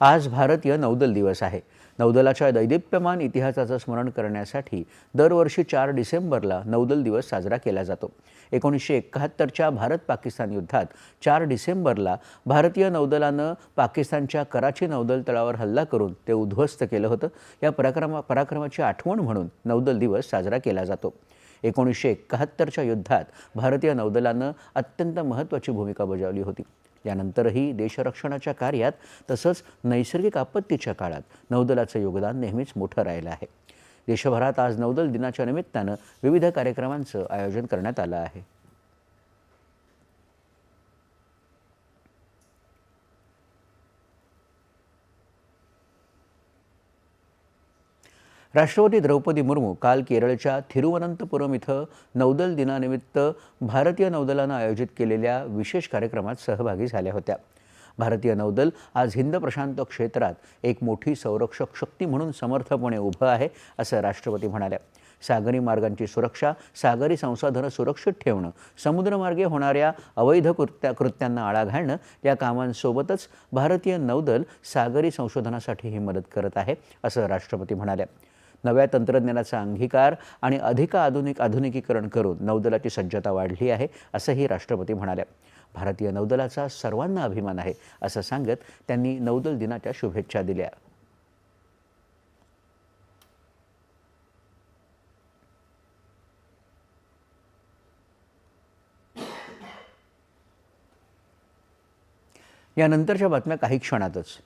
आज भारतीय नौदल दिवस आहे। नौदलाच्या दैदिप्यमान इतिहासाचं स्मरण करण्यासाठी दरवर्षी 4 डिसेंबरला नौदल दिवस साजरा केला जातो। 1971च्या भारत-पाकिस्तान युद्धात 4 डिसेंबरला भारतीय नौदलानं पाकिस्तानच्या कराची नौदल तळावर हल्ला करून ते उद्ध्वस्त केलं होतं। या पराक्रमाची आठवण म्हणून नौदल दिवस साजरा केला जातो। 1971च्या युद्धात भारतीय नौदलानं अत्यंत महत्त्वाची भूमिका बजावली होती। यानंतरही देशरक्षणाच्या कार्यात तसंच नैसर्गिक आपत्तीच्या काळात नौदलाचं योगदान नेहमीच मोठं राहिलं आहे। देशभरात आज नौदल दिनाच्या निमित्तानं विविध कार्यक्रमांचं आयोजन करण्यात आलं आहे। राष्ट्रपती द्रौपदी मुर्मू काल केरळच्या थिरुवनंतपुरम इथं नौदल दिनानिमित्त भारतीय नौदलानं आयोजित केलेल्या विशेष कार्यक्रमात सहभागी झाल्या होत्या। भारतीय नौदल आज हिंद प्रशांत क्षेत्रात एक मोठी संरक्षक शक्ती म्हणून समर्थपणे उभं आहे, असं राष्ट्रपती म्हणाल्या। सागरी मार्गांची सुरक्षा, सागरी संसाधनं सुरक्षित ठेवणं, समुद्रमार्गे होणाऱ्या अवैध कृत्यांना आळा घालणं या कामांसोबतच भारतीय नौदल सागरी संशोधनासाठीही मदत करत आहे, असं राष्ट्रपती म्हणाल्या। नव्या तंत्रज्ञानाचा अंगीकार आणि अधिक आधुनिकीकरण करून नौदलाची सज्जता वाढली आहे, असंही राष्ट्रपती म्हणाल्या। भारतीय नौदलाचा सर्वांना अभिमान आहे, असं सांगत त्यांनी नौदल दिनाच्या शुभेच्छा दिल्या। यानंतरच्या बातम्या काही क्षणातच।